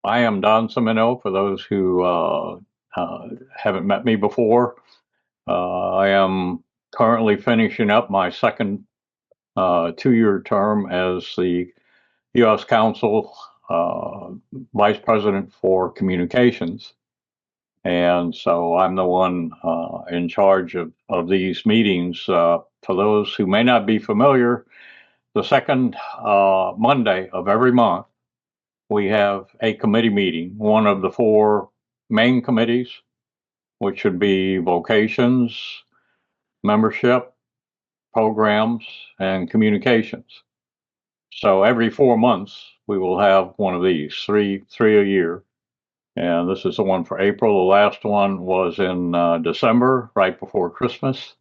I am Don Simoneaux, for those who haven't met me before. I am currently finishing up my second 2-year term as the U.S. Council Vice President for Communications. And so I'm the one in charge of these meetings. For those who may not be familiar, the second Monday of every month, we have a committee meeting, one of the four main committees, which would be vocations, membership, programs, and communications. So every 4 months, we will have one of these, three a year. And this is the one for April. The last one was in December, right before Christmas.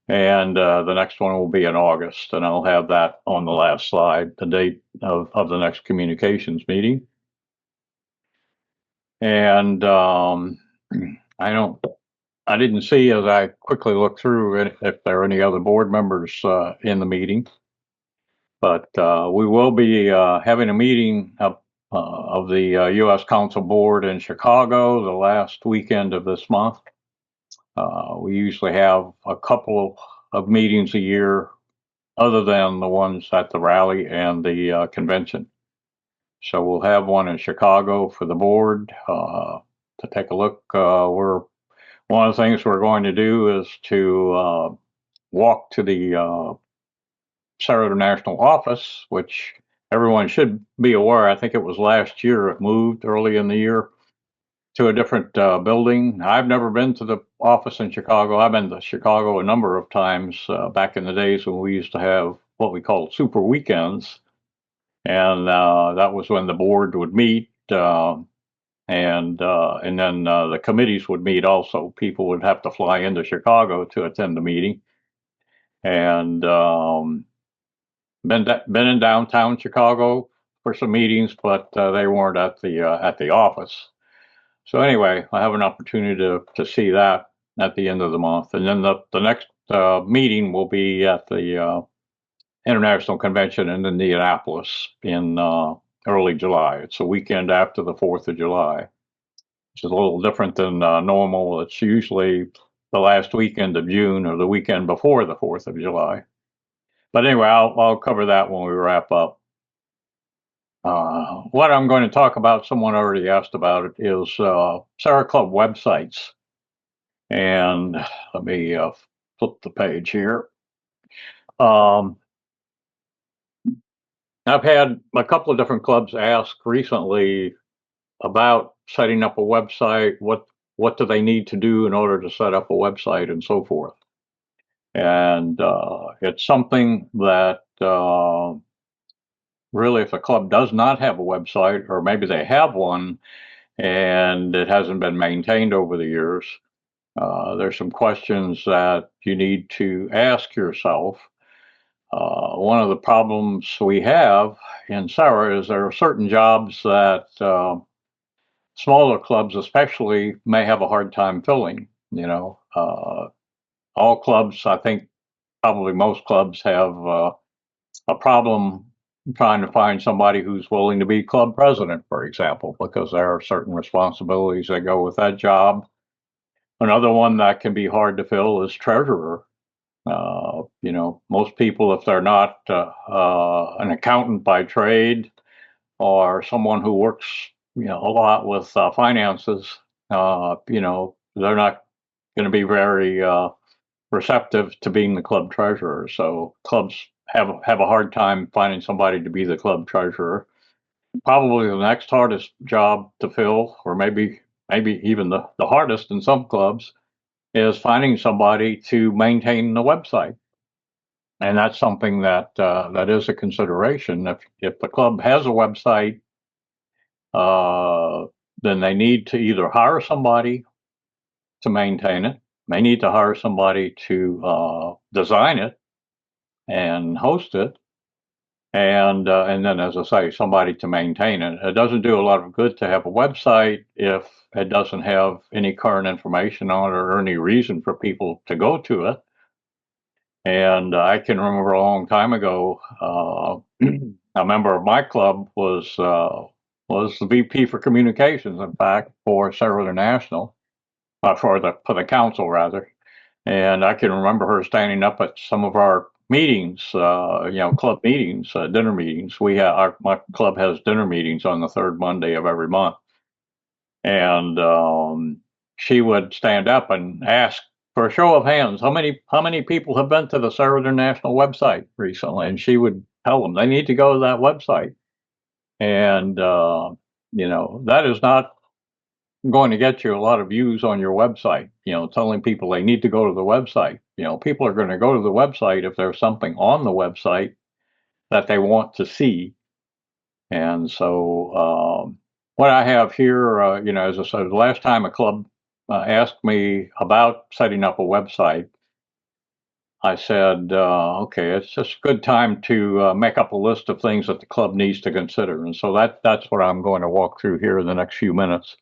And the next one will be in August. And I'll have that on the last slide, the date of the next communications meeting. And I didn't see, as I quickly looked through it, if there are any other board members in the meeting. But we will be having a meeting of the U.S. Council Board in Chicago the last weekend of this month. We usually have a couple of meetings a year, other than the ones at the rally and the convention. So we'll have one in Chicago for the board to take a look. One of the things we're going to do is to walk to the Serra National Office, which everyone should be aware. I think it was last year it moved early in the year to a different building. I've never been to the office in Chicago. I've been to Chicago a number of times back in the days when we used to have what we called super weekends. And that was when the board would meet. And then the committees would meet also. People would have to fly into Chicago to attend the meeting. And been in downtown Chicago for some meetings, but they weren't at the office. So anyway, I have an opportunity to see that at the end of the month. And then the next meeting will be at the International Convention in Indianapolis in early July. It's a weekend after the 4th of July, which is a little different than normal. It's usually the last weekend of June or the weekend before the 4th of July. But anyway, I'll cover that when we wrap up. What I'm going to talk about, someone already asked about it, is Serra Club websites. And let me flip the page here. I've had a couple of different clubs ask recently about setting up a website. What do they need to do in order to set up a website and so forth? And it's something that really, if a club does not have a website, or maybe they have one and it hasn't been maintained over the years, there's some questions that you need to ask yourself. One of the problems we have in Serra is there are certain jobs that smaller clubs especially may have a hard time filling. All clubs, I think probably most clubs have a problem trying to find somebody who's willing to be club president, for example, because there are certain responsibilities that go with that job. Another one that can be hard to fill is treasurer. Most people, if they're not an accountant by trade or someone who works, a lot with finances, they're not going to be very receptive to being the club treasurer. So clubs have a hard time finding somebody to be the club treasurer. Probably the next hardest job to fill, or maybe even the hardest in some clubs, is finding somebody to maintain the website. And that's something that is a consideration. If the club has a website, then they need to either hire somebody to maintain it. They need to hire somebody to design it and host it, and then, as I say, somebody to maintain it. It doesn't do a lot of good to have a website if it doesn't have any current information on it or any reason for people to go to it. And I can remember a long time ago, a member of my club was was the VP for Communications, in fact, for Serra International, for the council rather. And I can remember her standing up at some of our meetings, club meetings, dinner meetings. My club has dinner meetings on the third Monday of every month, and she would stand up and ask for a show of hands, how many people have been to the Serra International website recently, and she would tell them they need to go to that website, and that is not going to get you a lot of views on your website, telling people they need to go to the website. People are going to go to the website if there's something on the website that they want to see. And so, what I have here, as I said, the last time a club asked me about setting up a website, I said, okay, it's just a good time to make up a list of things that the club needs to consider. And so that's what I'm going to walk through here in the next few minutes.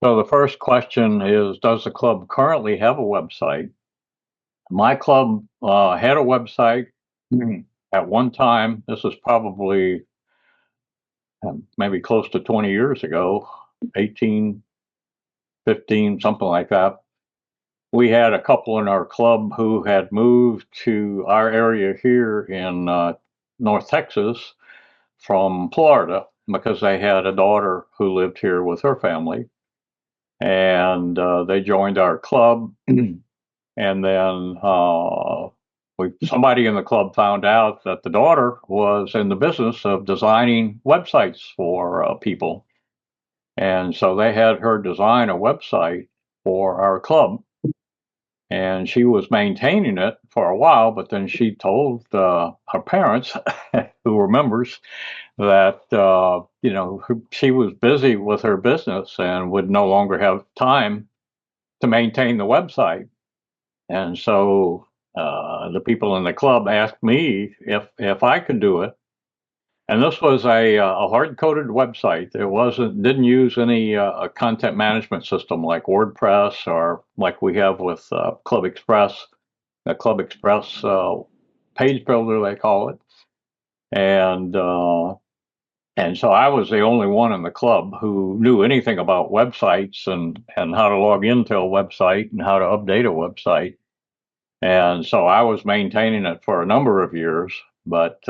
So the first question is, does the club currently have a website? My club had a website at one time. This is probably maybe close to 20 years ago, 18, 15, something like that. We had a couple in our club who had moved to our area here in North Texas from Florida because they had a daughter who lived here with her family. And they joined our club. And then somebody in the club found out that the daughter was in the business of designing websites for people. And so they had her design a website for our club. And she was maintaining it for a while, but then she told her parents, who were members, that she was busy with her business and would no longer have time to maintain the website. And so the people in the club asked me if I could do it. And this was a hard-coded website. Didn't use any content management system like WordPress or like we have with Club Express, the Club Express page builder they call it. And so I was the only one in the club who knew anything about websites and how to log into a website and how to update a website. And so I was maintaining it for a number of years, but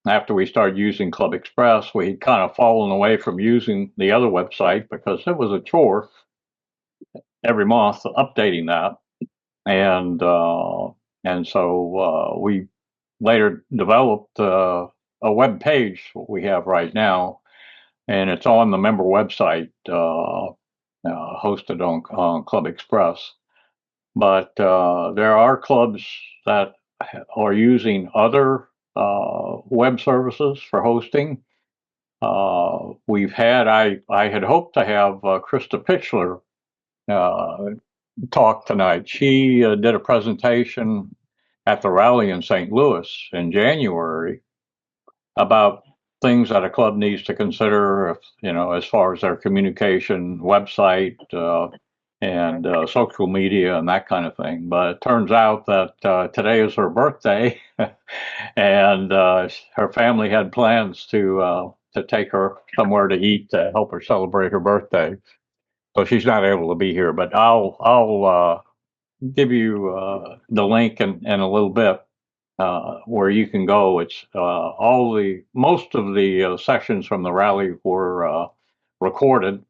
after we started using Club Express, we had kind of fallen away from using the other website because it was a chore every month updating that. And so we later developed a web page we have right now, and it's on the member website hosted on Club Express. But there are clubs that are using other web services for hosting. I had hoped to have Krista Pitchler talk tonight. She did a presentation at the rally in St. Louis in January about things that a club needs to consider, as far as their communication website and social media and that kind of thing. But it turns out that today is her birthday, and her family had plans to take her somewhere to eat to help her celebrate her birthday. So she's not able to be here, but I'll give you the link in a little bit where you can go. It's most of the sessions from the rally were recorded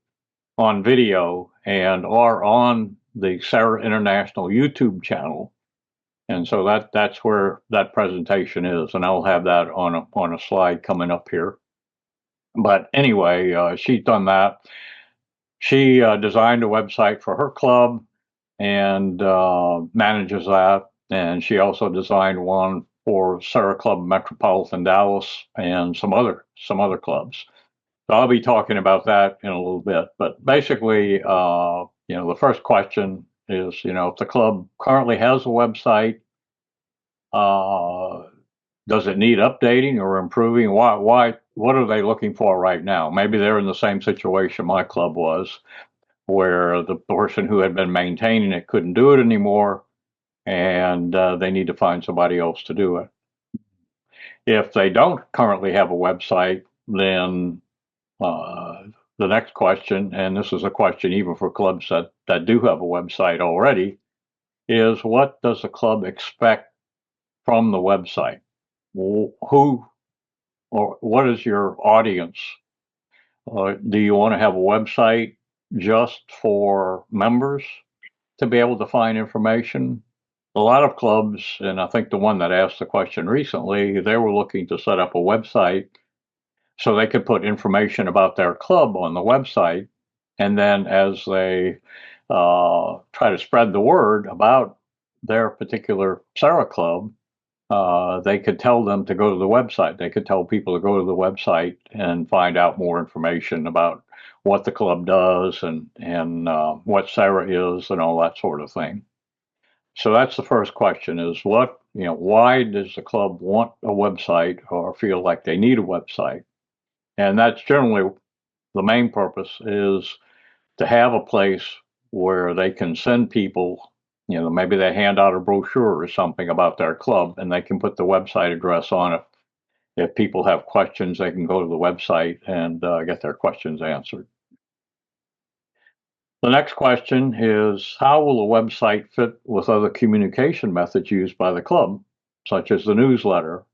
on video and are on the Serra International YouTube channel. And so that's where that presentation is, and I'll have that on a slide coming up here. But anyway, she's done that. She designed a website for her club and manages that. And she also designed one for Serra Club Metropolitan Dallas and some other clubs. So I'll be talking about that in a little bit. But basically, the first question is, if the club currently has a website, does it need updating or improving? Why? What are they looking for right now? Maybe they're in the same situation my club was, where the person who had been maintaining it couldn't do it anymore, and they need to find somebody else to do it. If they don't currently have a website, then the next question, and this is a question even for clubs that do have a website already, is what does the club expect from the website? Who or what is your audience? Do you want to have a website just for members to be able to find information? A lot of clubs, and I think the one that asked the question recently, they were looking to set up a website so they could put information about their club on the website. And then as they try to spread the word about their particular Serra club, they could tell them to go to the website. They could tell people to go to the website and find out more information about what the club does and what Serra is and all that sort of thing. So that's the first question: is why does the club want a website or feel like they need a website? And that's generally the main purpose is to have a place where they can send people, maybe they hand out a brochure or something about their club and they can put the website address on it. If people have questions, they can go to the website and get their questions answered. The next question is, how will a website fit with other communication methods used by the club, such as the newsletter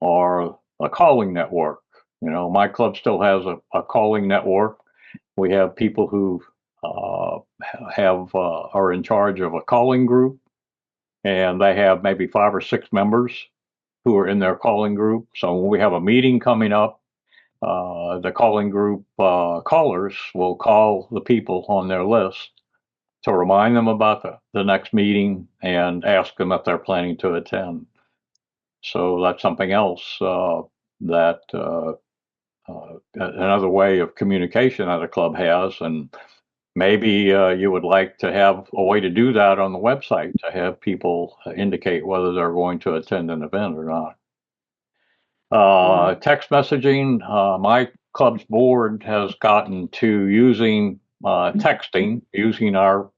or a calling network? My club still has a calling network. We have people who are in charge of a calling group, and they have maybe 5 or 6 members who are in their calling group. So when we have a meeting coming up, the calling group callers will call the people on their list to remind them about the next meeting and ask them if they're planning to attend. So that's something else that another way of communication that a club has. And maybe you would like to have a way to do that on the website to have people indicate whether they're going to attend an event or not. Text messaging, my club's board has gotten to using texting, using our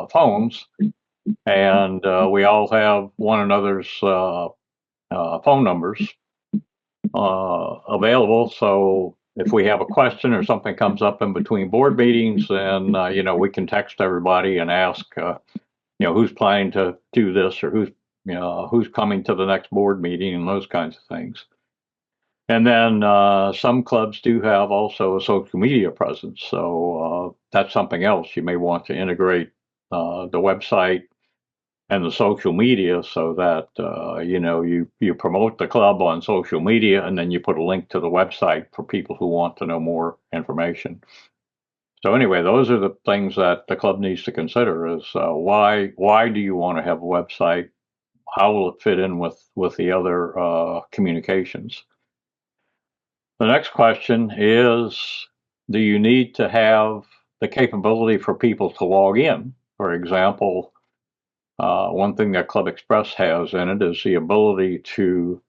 phones, and we all have one another's phone numbers available. So if we have a question or something comes up in between board meetings, then we can text everybody and ask who's planning to do this or who's coming to the next board meeting and those kinds of things. And then some clubs do have also a social media presence, so that's something else. You may want to integrate the website and the social media so that you promote the club on social media, and then you put a link to the website for people who want to know more information. So anyway, those are the things that the club needs to consider: is why do you want to have a website? How will it fit in with the other communications? The next question is, do you need to have the capability for people to log in? For example, one thing that Club Express has in it is the ability to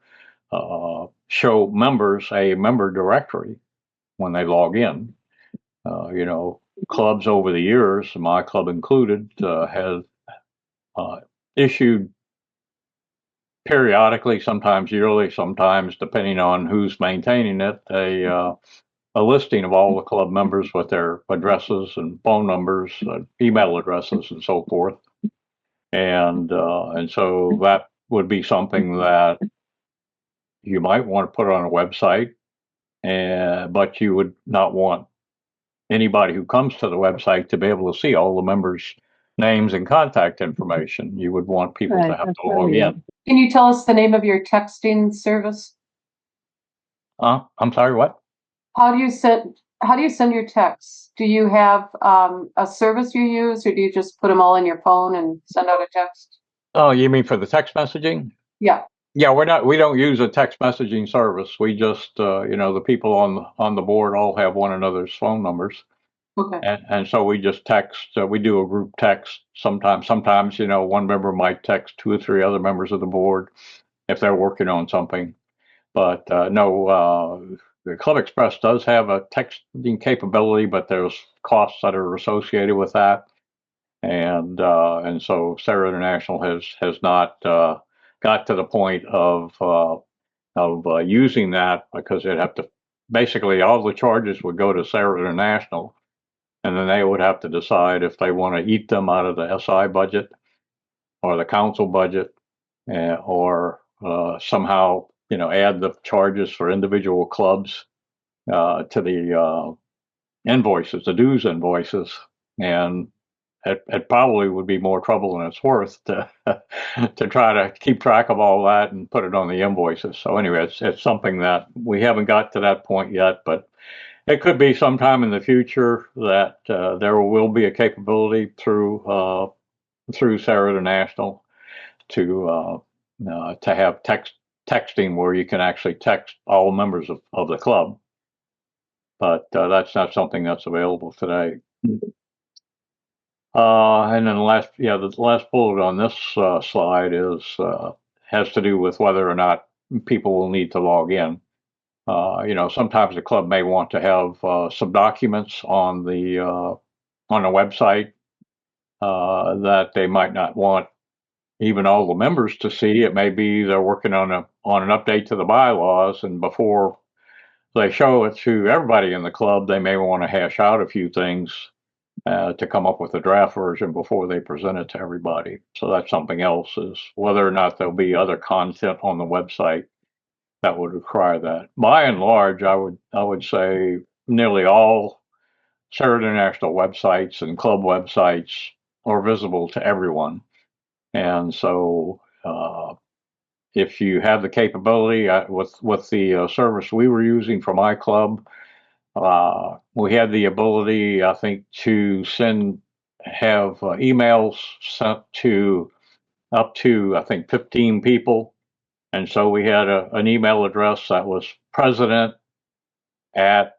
show members a member directory when they log in. Clubs over the years, my club included, have issued periodically, sometimes yearly, sometimes depending on who's maintaining it, a listing of all the club members with their addresses and phone numbers, email addresses, and so forth. And so that would be something that you might want to put on a website, but you would not want anybody who comes to the website to be able to see all the members' names and contact information. You would want people to have to log in. Can you tell us the name of your texting service? I'm sorry, what? How do you send your texts? Do you have a service you use, or do you just put them all in your phone and send out a text? Oh, you mean for the text messaging? Yeah. Yeah, we don't use a text messaging service. We just, the people on the board all have one another's phone numbers. Okay. And so we just text, we do a group text sometimes, one member might text 2 or 3 other members of the board if they're working on something. But no, the Club Express does have a texting capability, but there's costs that are associated with that. And so Serra International has not got to the point of using that, because they'd have to basically all the charges would go to Serra International, and then they would have to decide if they want to eat them out of the SI budget or the council budget, or somehow add the charges for individual clubs to the invoices, the dues invoices, and it probably would be more trouble than it's worth to to try to keep track of all that and put it on the invoices. So anyway, it's something that we haven't got to that point yet, but it could be sometime in the future that there will be a capability through Serra International to have texting where you can actually text all members of the club, but that's not something that's available today. And then the last bullet on this slide has to do with whether or not people will need to log in. Sometimes the club may want to have some documents on the website that they might not want even all the members to see. It may be they're working on an update to the bylaws, and before they show it to everybody in the club, they may want to hash out a few things to come up with a draft version before they present it to everybody. So that's something else, is whether or not there'll be other content on the website that would require that. By and large, I would say nearly all Serra International websites and club websites are visible to everyone. And so if you have the capability with the service we were using for my club, we had the ability, I think, to have emails sent to up to, I think, 15 people. And so we had an email address that was president at,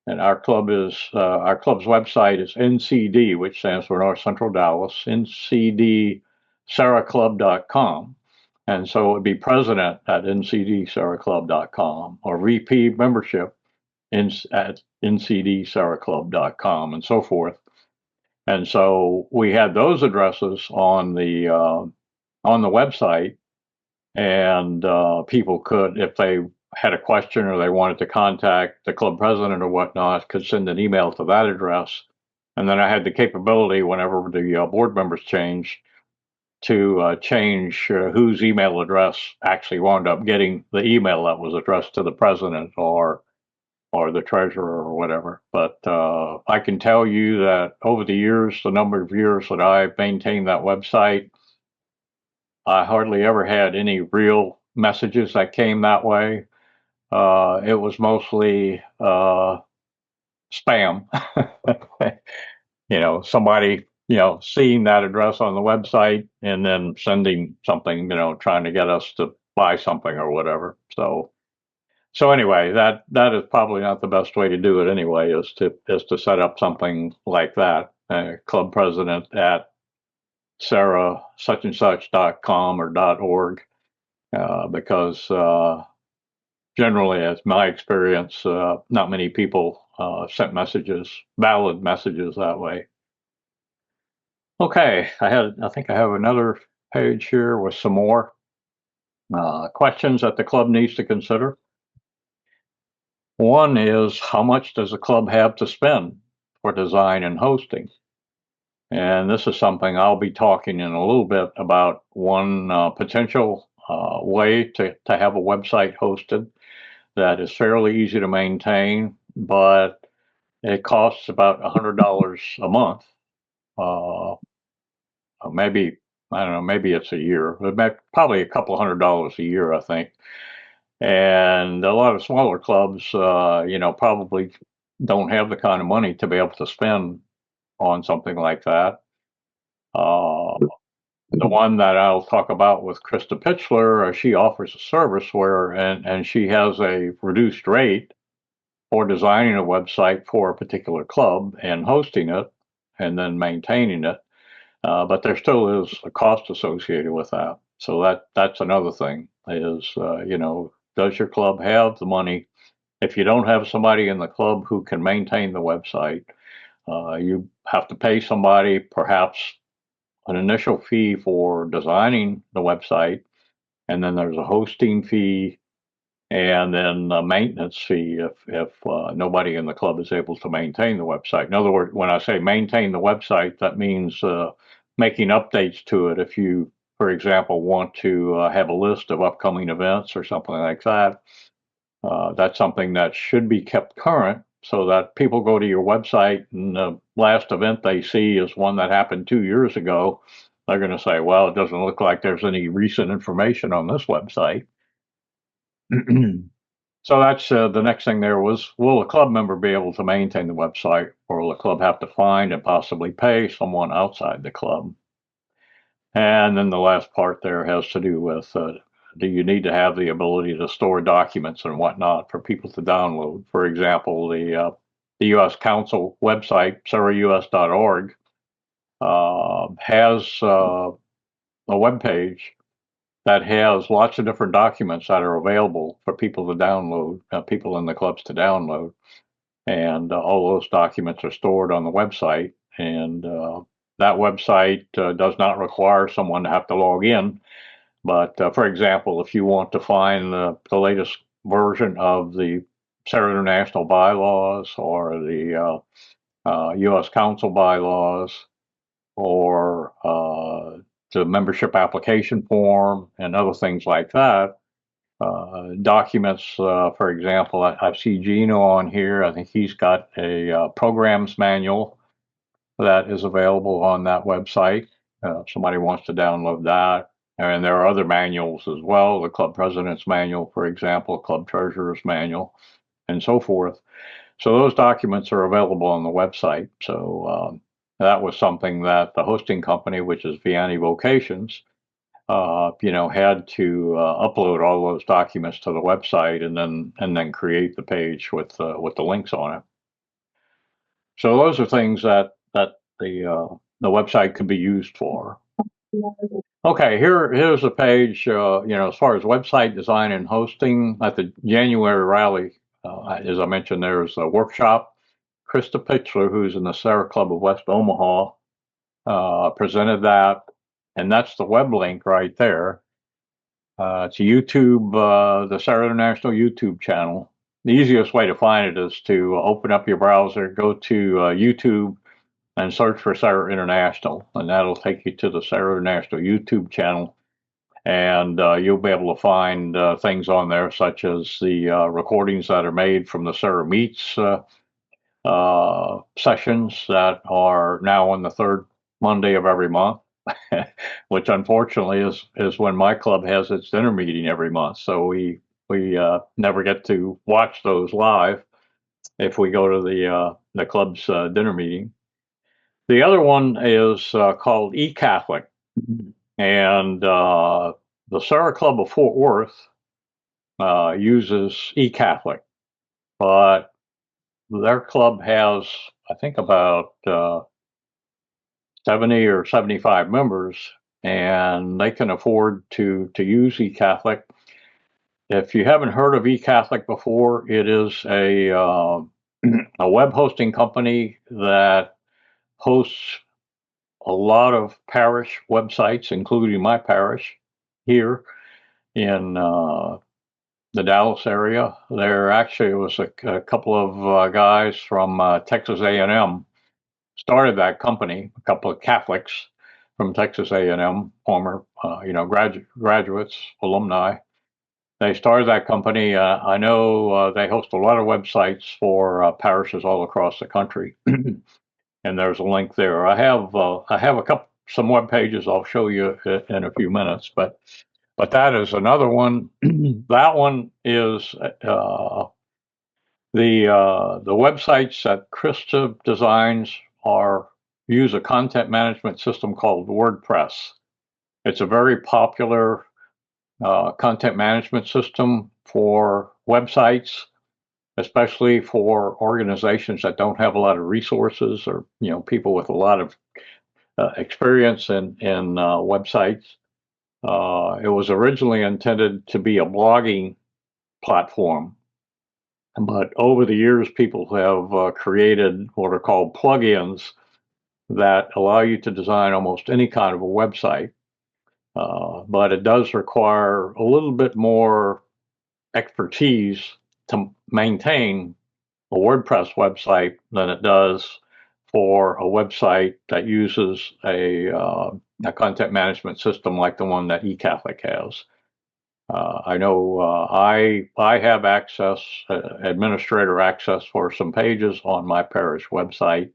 and our club's website is NCD, which stands for North Central Dallas, ncdserraclub.com. And so it would be president at ncdserraclub.com, or VP membership at ncdserraclub.com, and so forth. And so we had those addresses on the website, and people could, if they had a question or they wanted to contact the club president or whatnot, could send an email to that address. And then I had the capability, whenever the board members changed, to change whose email address actually wound up getting the email that was addressed to the president or the treasurer or whatever. But I can tell you that over the years, the number of years that I've maintained that website, I hardly ever had any real messages that came that way. It was mostly spam. Somebody, seeing that address on the website and then sending something, trying to get us to buy something or whatever. So anyway, that is probably not the best way to do it anyway, is to set up something like that. Club president at Serra such and such.com or .org, because generally, as my experience, not many people sent valid messages that way. Okay, I think I have another page here with some more questions that the club needs to consider. One is, how much does the club have to spend for design and hosting? And this is something I'll be talking in a little bit about. One potential way to have a website hosted that is fairly easy to maintain, but it costs about $100 a month. Maybe, I don't know, maybe it's a year, but probably a couple $100 a year, I think. And a lot of smaller clubs, probably don't have the kind of money to be able to spend on something like that. The one that I'll talk about with Krista Pitchler, she offers a service where, and she has a reduced rate for designing a website for a particular club and hosting it and then maintaining it. But there still is a cost associated with that. So that's another thing is, does your club have the money? If you don't have somebody in the club who can maintain the website, you have to pay somebody perhaps an initial fee for designing the website, and then there's a hosting fee, and then a maintenance fee if nobody in the club is able to maintain the website. In other words, when I say maintain the website, that means making updates to it. If you, for example, want to have a list of upcoming events or something like that, that's something that should be kept current so that people go to your website and the last event they see is one that happened 2 years ago. They're going to say, well, it doesn't look like there's any recent information on this website. So that's the next thing there was, will a club member be able to maintain the website, or will the club have to find and possibly pay someone outside the club? And then the last part there has to do with, do you need to have the ability to store documents and whatnot for people to download? For example, the U.S. Council website, serraus.org, has a web page that has lots of different documents that are available for people to download, people in the clubs to download. And all those documents are stored on the website. And that website does not require someone to have to log in. But for example, if you want to find the latest version of the Serra International bylaws or the U.S. Council bylaws or the membership application form and other things like that, documents, for example, I see Gino on here. I think he's got a programs manual that is available on that website. If somebody wants to download that. And there are other manuals as well, the club president's manual, for example, club treasurer's manual, and so forth. So those documents are available on the website. So that was something that the hosting company, which is Vianney Vocations, had to upload all those documents to the website and then create the page with the links on it. So those are things that the website could be used for. Okay, here's a page. As far as website design and hosting, at the January rally, as I mentioned, there's a workshop. Krista Pitchler, who's in the Serra Club of West Omaha, presented that, and that's the web link right there. It's a YouTube, the Serra International YouTube channel. The easiest way to find it is to open up your browser, go to YouTube, and search for Serra International, and that'll take you to the Serra International YouTube channel. And you'll be able to find things on there, such as the recordings that are made from the Serra Meets sessions that are now on the third Monday of every month. Which unfortunately is when my club has its dinner meeting every month. So we never get to watch those live if we go to the club's dinner meeting. The other one is called eCatholic, and the Serra Club of Fort Worth uses eCatholic, but their club has, I think, about 70 or 75 members, and they can afford to use eCatholic. If you haven't heard of eCatholic before, it is a web hosting company that hosts a lot of parish websites, including my parish here in the Dallas area. There actually was a couple of guys from Texas A&M started that company, a couple of Catholics from Texas A&M, former, graduates, alumni. They started that company. I know they host a lot of websites for parishes all across the country, and there's a link there. I have some web pages I'll show you in a few minutes, but that is another one. That one is the websites that Krista designs use a content management system called WordPress. It's a very popular content management system for websites, especially for organizations that don't have a lot of resources or people with a lot of experience in websites. It was originally intended to be a blogging platform, but over the years, people have created what are called plugins that allow you to design almost any kind of a website. But it does require a little bit more expertise to maintain a WordPress website than it does for a website that uses a content management system like the one that eCatholic has. I know I have access, administrator access for some pages on my parish website,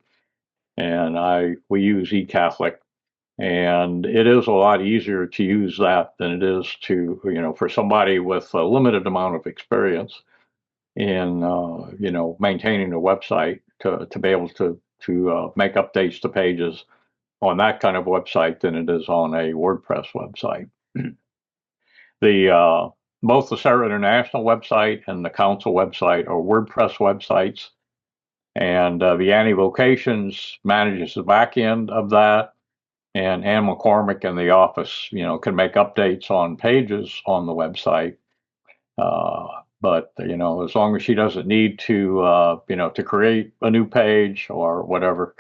and we use eCatholic, and it is a lot easier to use that than it is to, for somebody with a limited amount of experience in maintaining a website to be able to make updates to pages on that kind of website than it is on a WordPress website. The both the Serra International website and the Council website are WordPress websites, and the Annie Vocations manages the back end of that, and Ann McCormick in the office, can make updates on pages on the website. But as long as she doesn't need to create a new page or whatever,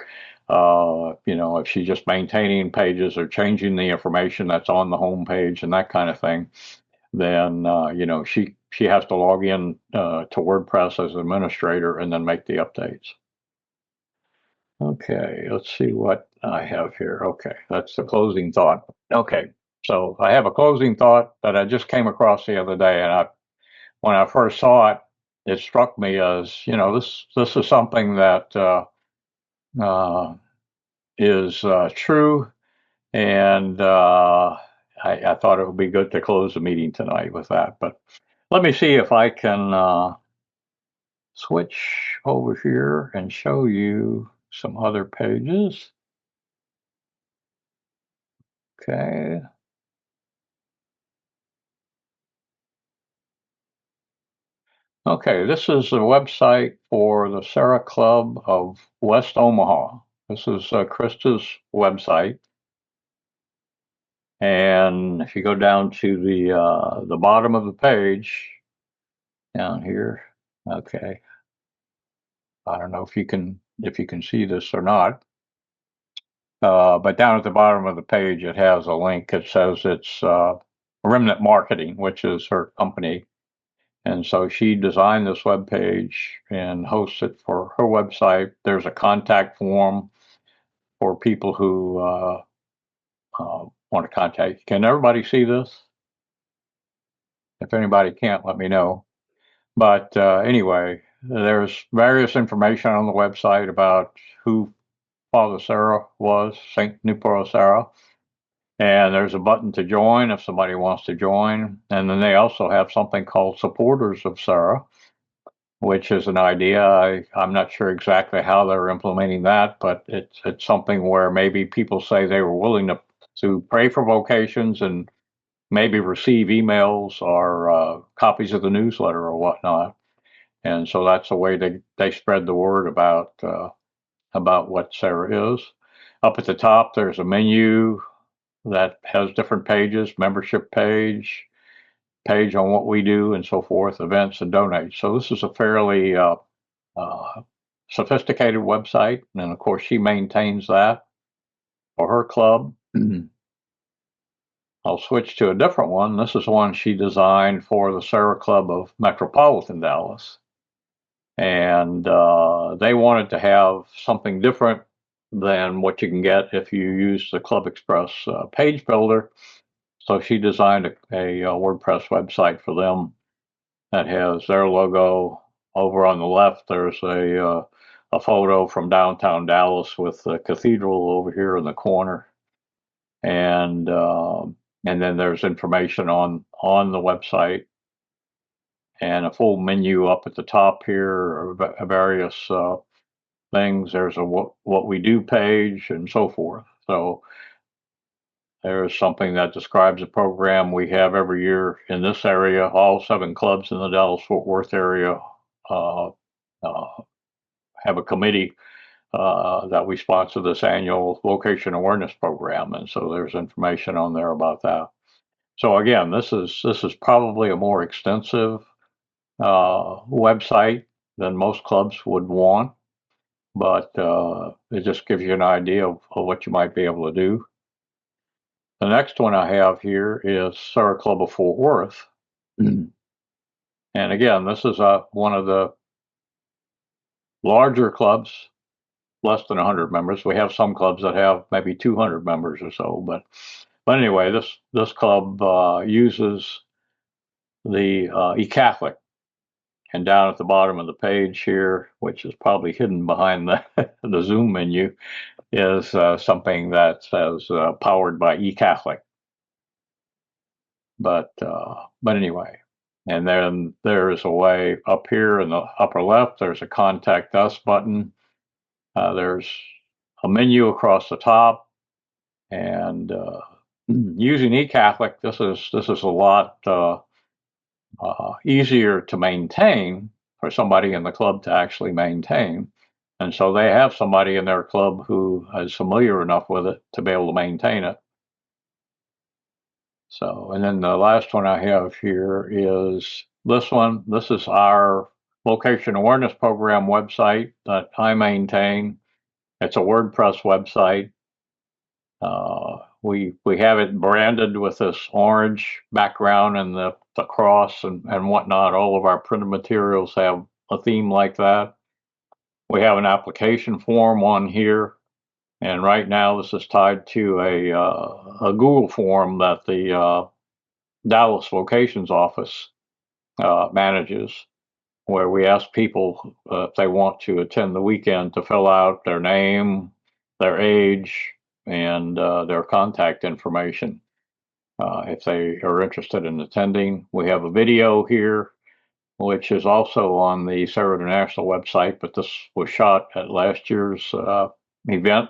if she's just maintaining pages or changing the information that's on the home page and that kind of thing, then she has to log in to WordPress as an administrator and then make the updates. Okay, let's see what I have here. Okay, that's the closing thought. Okay, so I have a closing thought that I just came across the other day, and when I first saw it, it struck me as this is something that is true, and I thought it would be good to close the meeting tonight with that. But let me see if I can switch over here and show you some other pages. Okay. Okay, this is the website for the Serra Club of West Omaha. This is Krista's website. And if you go down to the bottom of the page, down here, okay. I don't know if you can see this or not. But down at the bottom of the page, it has a link. It says it's Remnant Marketing, which is her company. And so she designed this web page and hosts it for her website. There's a contact form for people who want to contact. Can everybody see this? If anybody can't, let me know. But anyway, there's various information on the website about who Father Serra was, St. Nupro Serra. And there's a button to join if somebody wants to join. And then they also have something called Supporters of Serra, which is an idea. I'm not sure exactly how they're implementing that, but it's something where maybe people say they were willing to pray for vocations and maybe receive emails or copies of the newsletter or whatnot. And so that's a way they spread the word about what Serra is. Up at the top, there's a menu that has different pages: membership page on what we do, and so forth, events, and donate. So this is a fairly sophisticated website, and of course she maintains that for her club. I'll switch to a different one. This is one she designed for the Serra Club of Metropolitan Dallas, and they wanted to have something different than what you can get if you use the Club Express page builder. So she designed a WordPress website for them that has their logo. Over on the left, there's a photo from downtown Dallas with the cathedral over here in the corner, and then there's information on the website and a full menu up at the top here, various things. There's a what we do page and so forth. So there's something that describes a program we have every year in this area. All 7 clubs in the Dallas-Fort Worth area have a committee that we sponsor this annual vocation awareness program, and so there's information on there about that. So again, this is probably a more extensive website than most clubs would want, but it just gives you an idea of what you might be able to do. The next one I have here is Serra Club of Fort Worth. And again, this is one of the larger clubs, less than 100 members. We have some clubs that have maybe 200 members or so, but anyway, this club uses the e-Catholic, and down at the bottom of the page here, which is probably hidden behind the the Zoom menu, is something that says powered by e-Catholic. But anyway, and then there is a way up here in the upper left. There's a contact us button. There's a menu across the top, and using eCatholic, this is a lot easier to maintain for somebody in the club to actually maintain. And so they have somebody in their club who is familiar enough with it to be able to maintain it. So, and then the last one I have here is this one. This is our location awareness program website that I maintain. It's a WordPress website. We have it branded with this orange background and the cross and whatnot. All of our printed materials have a theme like that. We have an application form on here, and right now this is tied to a Google form that the Dallas Vocations Office manages, where we ask people if they want to attend the weekend to fill out their name, their age, and their contact information. If they are interested in attending, we have a video here, which is also on the Serra International website, but this was shot at last year's event,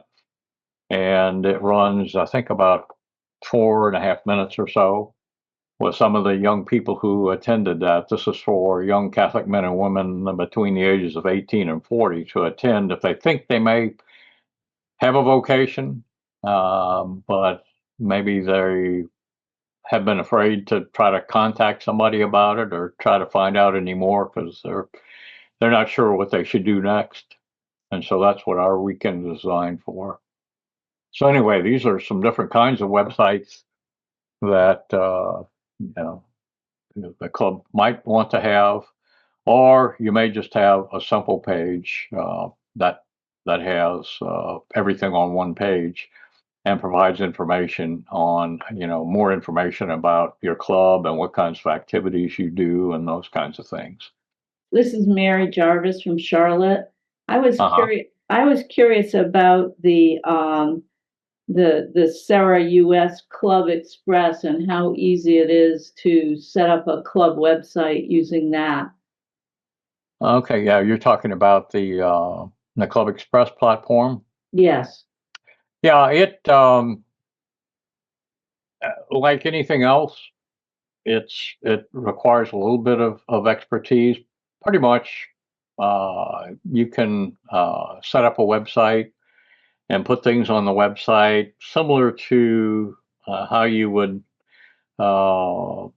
and it runs, I think, about 4.5 minutes or so with some of the young people who attended that. This is for young Catholic men and women between the ages of 18 and 40 to attend if they think they may have a vocation, but maybe they have been afraid to try to contact somebody about it or try to find out any more because they're not sure what they should do next. And so that's what our weekend is designed for. So anyway, these are some different kinds of websites that you know the club might want to have, or you may just have a simple page that has everything on one page and provides information on, more information about your club and what kinds of activities you do and those kinds of things. This is Mary Jarvis from Charlotte. I was Uh-huh. curious. I was curious about the Serra US Club Express and how easy it is to set up a club website using that. Okay, yeah, you're talking about the Club Express platform. Yes. Yeah, it like anything else, it requires a little bit of expertise. Pretty much, you can set up a website and put things on the website similar to how you would uh,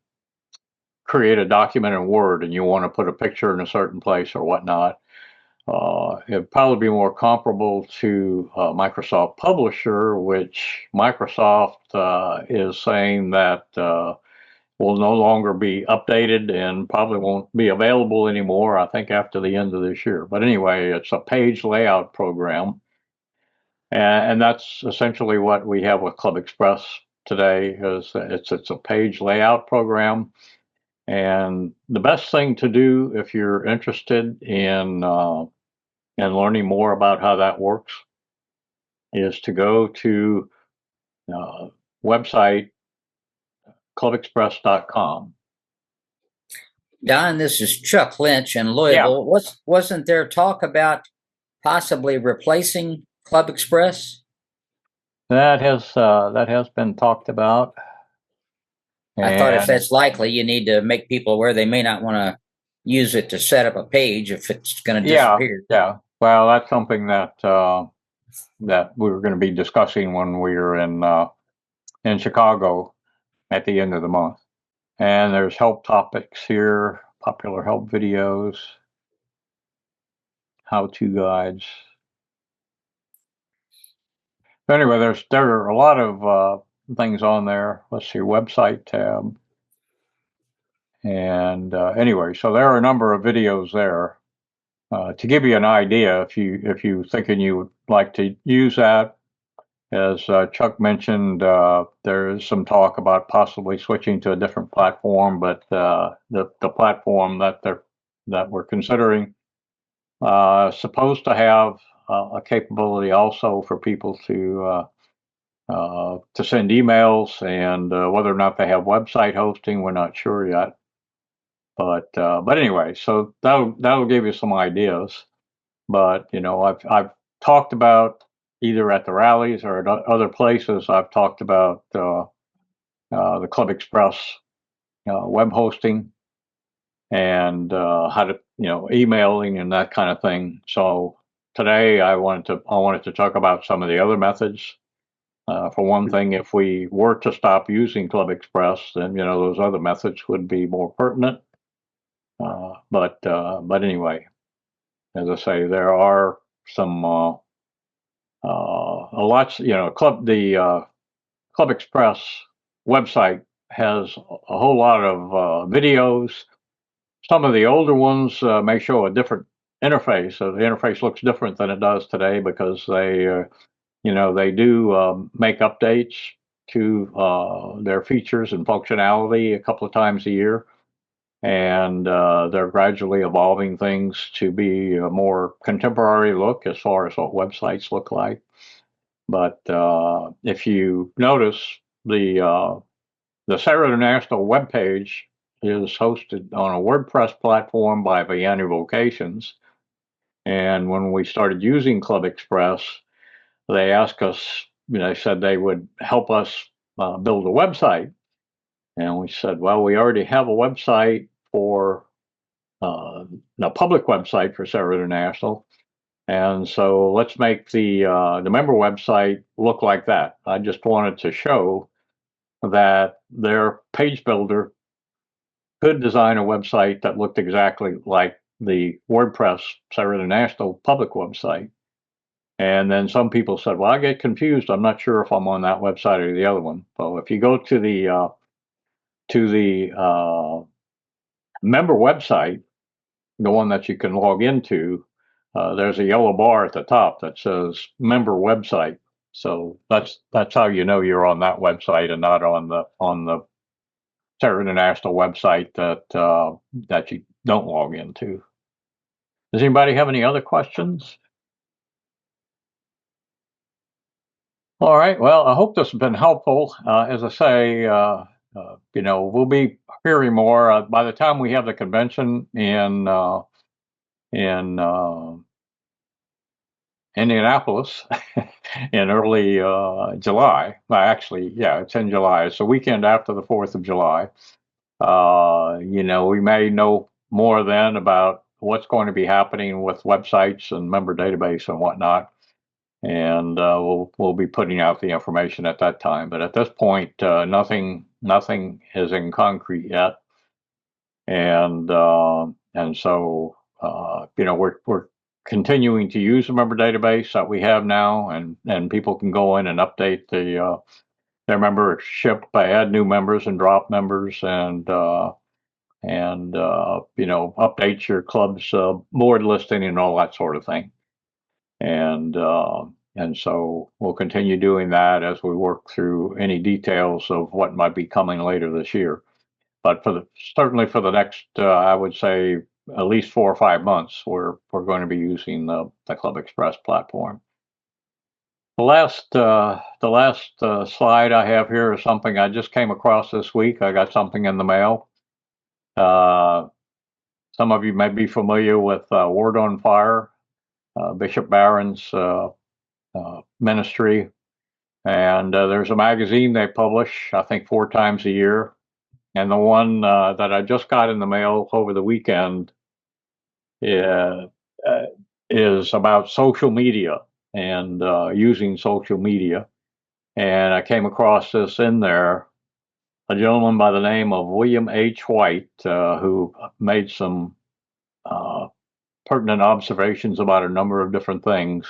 create a document in Word and you want to put a picture in a certain place or whatnot. It'd probably be more comparable to Microsoft Publisher, which Microsoft is saying that will no longer be updated and probably won't be available anymore, I think, after the end of this year. But anyway, it's a page layout program. And that's essentially what we have with Club Express today is it's a page layout program. And the best thing to do if you're interested in learning more about how that works is to go to website clubexpress.com. Don, this is Chuck Lynch in Yeah, Louisville. Wasn't there talk about possibly replacing Club Express? that has been talked about, I thought if and that's likely, you need to make people aware they may not want to use it to set up a page if it's going to disappear. yeah. Well, that's something that we were going to be discussing when we were in Chicago at the end of the month. And there's help topics here, popular help videos, how-to guides. Anyway, there are a lot of things on there. Let's see, website tab. And anyway, so there are a number of videos there. To give you an idea, if you thinking you would like to use that, as Chuck mentioned, there is some talk about possibly switching to a different platform, but the platform that we're considering supposed to have a capability also for people to send emails, and whether or not they have website hosting, we're not sure yet. But anyway, so that'll give you some ideas. But I've talked about, either at the rallies or at other places, I've talked about the Club Express web hosting, and how to emailing and that kind of thing. So today I wanted to talk about some of the other methods. For one thing, if we were to stop using Club Express, then those other methods would be more pertinent. But anyway, as I say, there are some a lot. Club Express website has a whole lot of videos. Some of the older ones may show a different interface. So the interface looks different than it does today, because they do make updates to their features and functionality a couple of times a year. And they're gradually evolving things to be a more contemporary look as far as what websites look like. But if you notice, the Serra International webpage is hosted on a WordPress platform by Vienna Vocations. And when we started using Club Express, they asked us, they said they would help us build a website. And we said, well, we already have a website for a public website for Serra International. And so let's make the member website look like that. I just wanted to show that their page builder could design a website that looked exactly like the WordPress Serra International public website. And then some people said, well, I get confused. I'm not sure if I'm on that website or the other one. So if you go to the member website, the one that you can log into, there's a yellow bar at the top that says member website. So that's how you know you're on that website and not on the Serra International website that you don't log into. Does anybody have any other questions? All right. Well, I hope this has been helpful. As I say, we'll be hearing more by the time we have the convention in Indianapolis in early July. Actually, yeah, it's in July. It's the weekend after the 4th of July. We may know more then about what's going to be happening with websites and member database and whatnot. And we'll be putting out the information at that time. But at this point, nothing is in concrete yet. And so we're continuing to use the member database that we have now, and people can go in and update their membership by add new members and drop members, and update your club's board listing and all that sort of thing. And so we'll continue doing that as we work through any details of what might be coming later this year. But certainly for the next, I would say, at least 4 or 5 months, we're going to be using the Club Express platform. The last slide I have here is something I just came across this week. I got something in the mail. Some of you may be familiar with Word on Fire, Bishop Barron's ministry. And there's a magazine they publish, I think, 4 times a year. And the one that I just got in the mail over the weekend is about social media and using social media. And I came across this in there. A gentleman by the name of William H. White, who made some pertinent observations about a number of different things,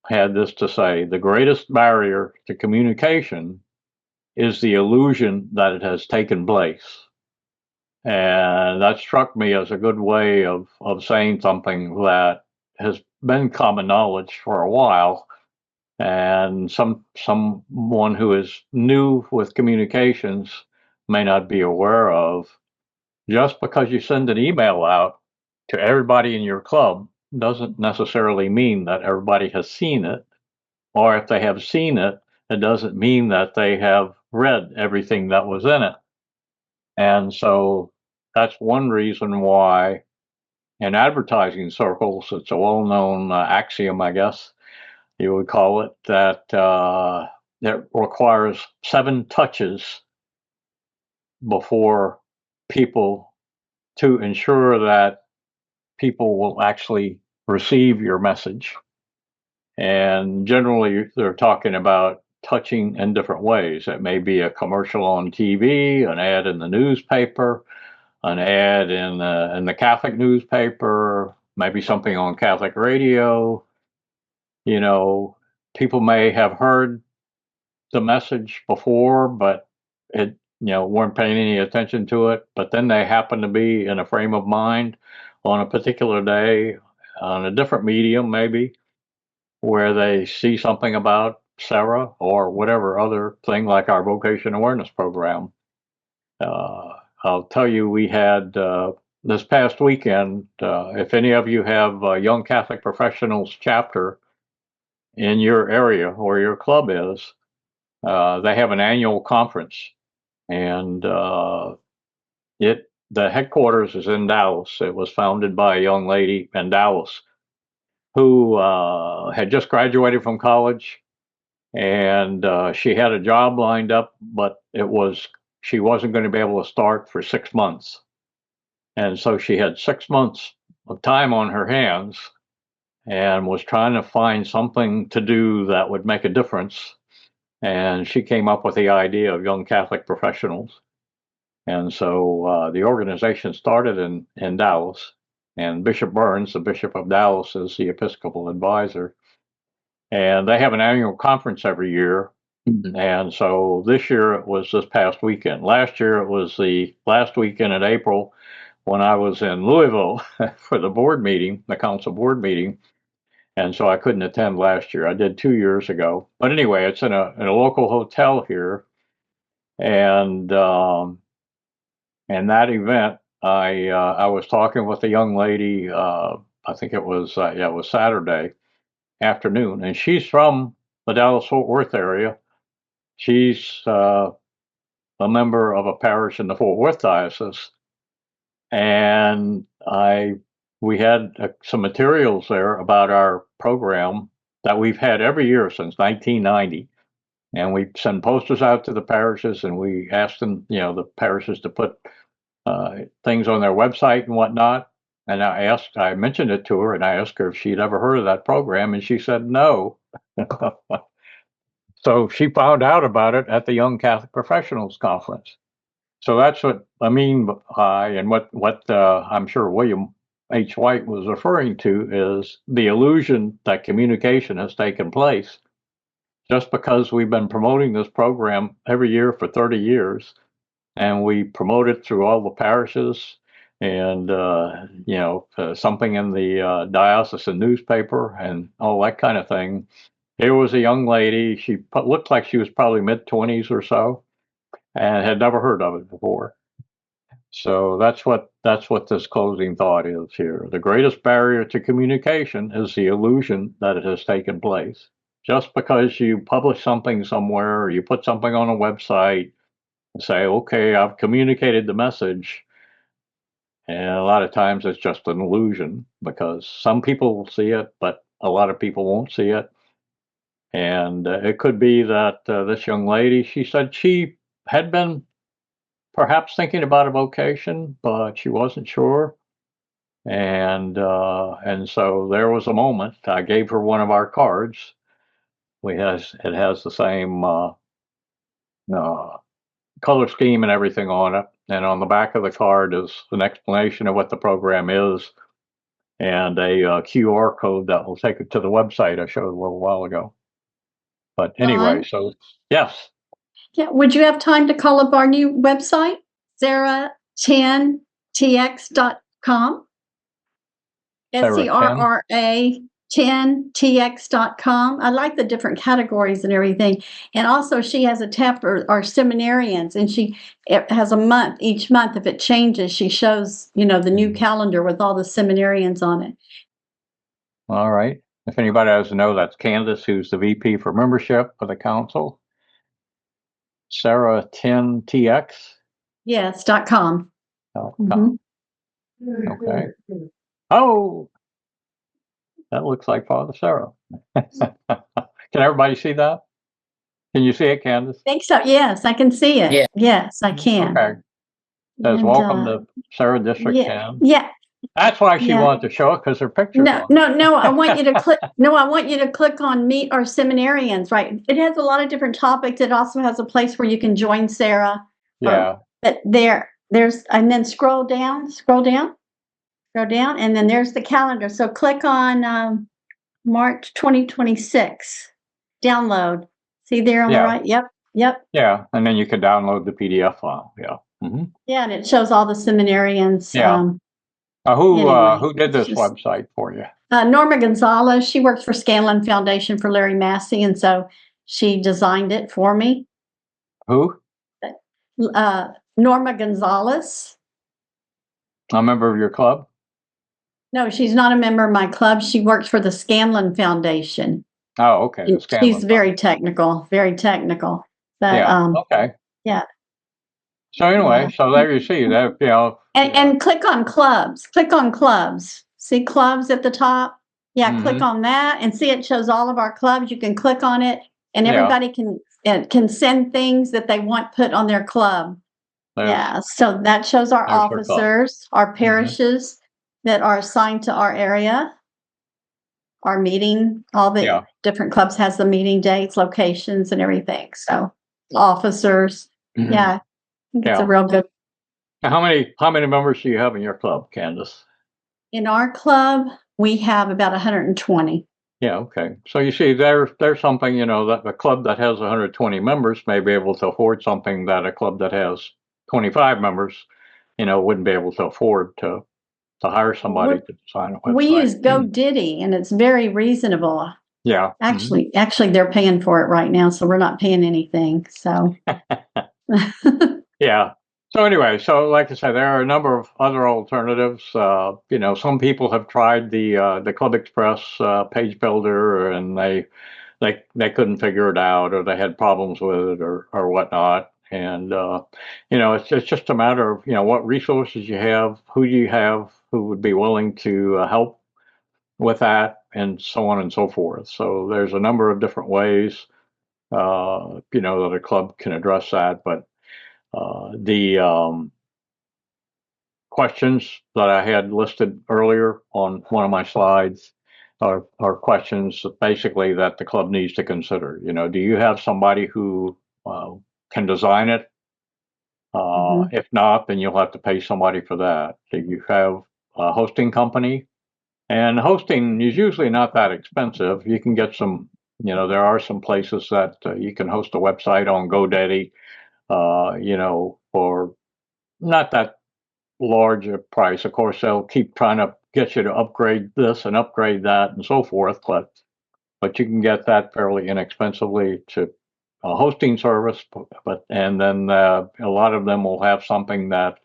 had this to say: the greatest barrier to communication is the illusion that it has taken place. And that struck me as a good way of saying something that has been common knowledge for a while. And someone who is new with communications may not be aware of. Just because you send an email out to everybody in your club doesn't necessarily mean that everybody has seen it. Or if they have seen it, it doesn't mean that they have read everything that was in it. And so that's one reason why in advertising circles, it's a well-known axiom, I guess you would call it, that it requires 7 touches before people to ensure that people will actually receive your message. And generally, they're talking about touching in different ways. It may be a commercial on TV, an ad in the newspaper, an ad in the Catholic newspaper, maybe something on Catholic radio. You know, people may have heard the message before, but it, weren't paying any attention to it. But then they happen to be in a frame of mind on a particular day on a different medium, maybe, where they see something about Serra or whatever other thing like our vocation awareness program. I'll tell you, we had this past weekend, if any of you have a Young Catholic Professionals chapter in your area or your club is, they have an annual conference. And the headquarters is in Dallas. It was founded by a young lady in Dallas who had just graduated from college, and she had a job lined up, but she wasn't going to be able to start for 6 months. And so she had 6 months of time on her hands and was trying to find something to do that would make a difference. And she came up with the idea of Young Catholic Professionals. And so the organization started in Dallas, and Bishop Burns, the Bishop of Dallas, is the Episcopal advisor. And they have an annual conference every year. And so this year it was this past weekend. Last year it was the last weekend in April when I was in Louisville for the board meeting, the council board meeting. And so I couldn't attend last year. I did 2 years ago. But anyway, it's in a local hotel here. And that event, I was talking with a young lady. I think it was Saturday afternoon, and she's from the Dallas-Fort Worth area. She's a member of a parish in the Fort Worth diocese, and we had some materials there about our program that we've had every year since 1990. And we send posters out to the parishes, and we asked them, the parishes to put things on their website and whatnot. And I mentioned it to her, and I asked her if she'd ever heard of that program, and she said no. So she found out about it at the Young Catholic Professionals Conference. So that's what I mean by, and what I'm sure William H. White was referring to is the illusion that communication has taken place. Just because we've been promoting this program every year for 30 years, and we promote it through all the parishes and, something in the diocesan newspaper and all that kind of thing. Here was a young lady. She looked like she was probably mid-20s or so and had never heard of it before. So that's what this closing thought is here. The greatest barrier to communication is the illusion that it has taken place. Just because you publish something somewhere or you put something on a website, say, okay, I've communicated the message. And a lot of times it's just an illusion because some people will see it, but a lot of people won't see it. And it could be that this young lady, she said she had been perhaps thinking about a vocation, but she wasn't sure. And so there was a moment. I gave her one of our cards. It has the same color scheme and everything on it. And on the back of the card is an explanation of what the program is and a QR code that will take it to the website I showed a little while ago. But anyway, Don? so yes. Yeah, would you have time to call up our new website, Serra 10tx.com. Serra SERRA 10tx.com. I like the different categories and everything. And also she has a tab for our seminarians, and it has a month. Each month, if it changes, she shows, the new calendar with all the seminarians on it. All right. If anybody doesn't know, that's Candace, who's the VP for membership for the council. Serra 10tx. Yes, .com. Okay. Oh, that looks like Father Serra. Can everybody see that? Can you see it, Candace? I think so. Yes, I can see it. Yeah. Yes, I can. Okay. Says, And, welcome to Serra District 10. Yeah. That's why she Yeah. wanted to show it, because her picture's No, on it. no. I want you to click. No, I want you to click on Meet Our Seminarians. Right. It has a lot of different topics. It also has a place where you can join Sarah. Yeah. But there's, and then scroll down, and then there's the calendar. So click on March 2026. Download. See there on the right? Yep. Yeah. And then you can download the PDF file. Yeah. Mm-hmm. Yeah, and it shows all the seminarians. Yeah. Who Anyway, did this just- website for you? Norma Gonzalez. She works for Scanlon Foundation for Larry Massey, and so she designed it for me. Who? Norma Gonzalez. A member of your club? No, she's not a member of my club. She works for the Scanlon Foundation. Oh, okay. The Scanlon She's very technical, very technical. But, yeah. Okay. Yeah. So anyway, Yeah. so there you see that, And click on clubs. Click on clubs. See clubs at the top? Yeah, Mm-hmm. click on that and see it shows all of our clubs. You can click on it, and Yeah. everybody can send things that they want put on their club. Yeah, so that shows our there's their club. officers, our parishes that are assigned to our area, our meeting, all the different clubs has the meeting dates, locations, and everything. So officers, Mhm. yeah, I think it's Yeah. a real good. How many members do you have in your club, Candace? In our club, we have about 120. Yeah, okay. So you see, there's something, that a club that has 120 members may be able to afford something that a club that has 25 members, wouldn't be able to afford to hire somebody to design a website. We use GoDaddy, and it's very reasonable. Yeah. Actually, they're paying for it right now, so we're not paying anything. So. Yeah. So anyway, so like I said, there are a number of other alternatives. Some people have tried the Club Express page builder, and they couldn't figure it out, or they had problems with it, or whatnot. And it's just a matter of what resources you have, who you have, who would be willing to help with that, and so on and so forth. So there's a number of different ways that a club can address that, but the questions that I had listed earlier on one of my slides are questions basically that the club needs to consider. Do you have somebody who can design it? If not, then you'll have to pay somebody for that. Do you have a hosting company? And hosting is usually not that expensive. You can get some, there are some places that you can host a website on GoDaddy, for not that large a price. Of course, they'll keep trying to get you to upgrade this and upgrade that and so forth, but you can get that fairly inexpensively to a hosting service. And then a lot of them will have something that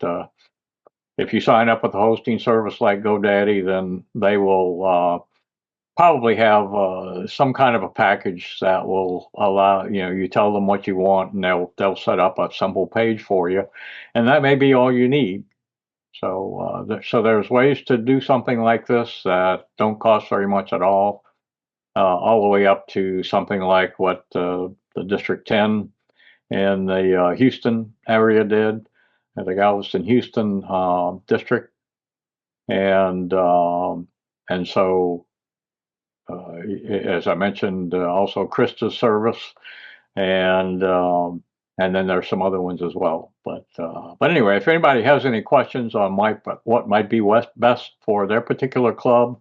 if you sign up with a hosting service like GoDaddy, then they will probably have some kind of a package that will allow, you tell them what you want, and they'll set up a simple page for you, and that may be all you need. So there's ways to do something like this that don't cost very much at all the way up to something like what the District 10 in the Houston area did, the Galveston Houston district, and so. As I mentioned, also Krista's service, and then there's some other ones as well. But anyway, if anybody has any questions on what might be best for their particular club,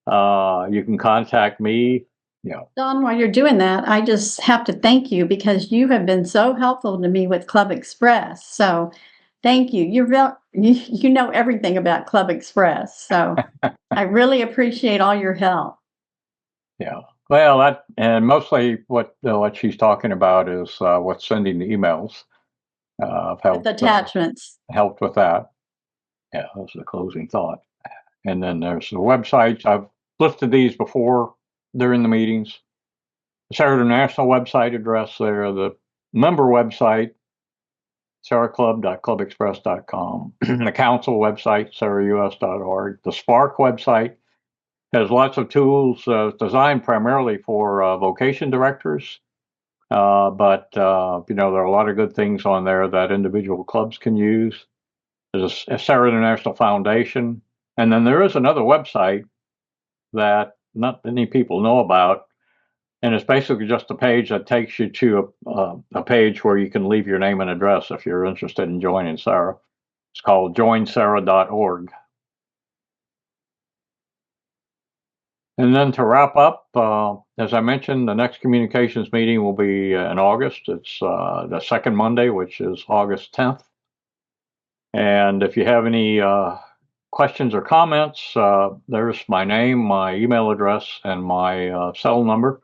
you can contact me. Yeah. Don, while you're doing that, I just have to thank you because you have been so helpful to me with Club Express. So Thank you. You know everything about Club Express, so I really appreciate all your help. Yeah. Well, that and mostly what she's talking about is what's sending the emails. I've With attachments. helped with that. Yeah, that was the closing thought. And then there's the websites. I've listed these before during the meetings. The Serra International website address there, the member website, serraclub.clubexpress.com, the council website, serraus.org, the Spark website has lots of tools designed primarily for vocation directors. But there are a lot of good things on there that individual clubs can use. There's a Serra International Foundation. And then there is another website that not many people know about. And it's basically just a page that takes you to a page where you can leave your name and address if you're interested in joining Serra. It's called joinserra.org. And then to wrap up, as I mentioned, the next communications meeting will be in August. It's the second Monday, which is August 10th. And if you have any questions or comments, there's my name, my email address, and my cell number.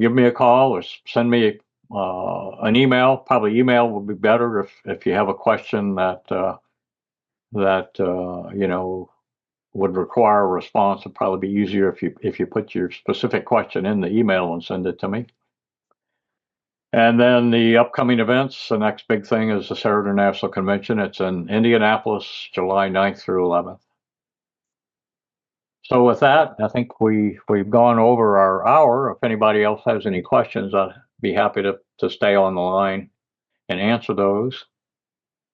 Give me a call or send me an email. Probably email would be better if you have a question that would require a response. It'd probably be easier if you put your specific question in the email and send it to me. And then the upcoming events, the next big thing is the Serra International Convention. It's in Indianapolis, July 9th through 11th. So with that, I think we've gone over our hour. If anybody else has any questions, I'd be happy to stay on the line and answer those.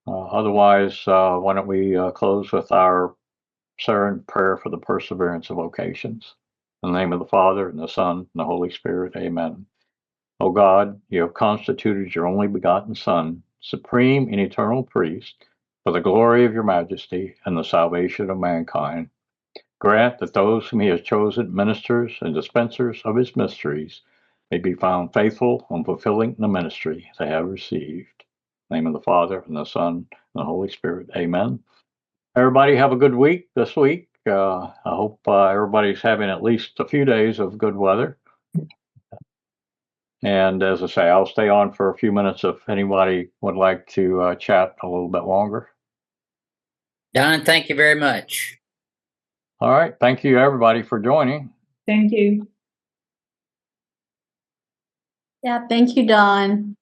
Otherwise, why don't we close with our Serra prayer for the perseverance of vocations. In the name of the Father, and the Son, and the Holy Spirit, amen. O God, you have constituted your only begotten Son, supreme and eternal priest, for the glory of your majesty and the salvation of mankind. Grant that those whom he has chosen ministers and dispensers of his mysteries may be found faithful in fulfilling the ministry they have received. In the name of the Father, and the Son, and the Holy Spirit, amen. Everybody have a good week this week. I hope everybody's having at least a few days of good weather. And as I say, I'll stay on for a few minutes if anybody would like to chat a little bit longer. Don, thank you very much. All right. Thank you, everybody, for joining. Thank you. Yeah, thank you, Don.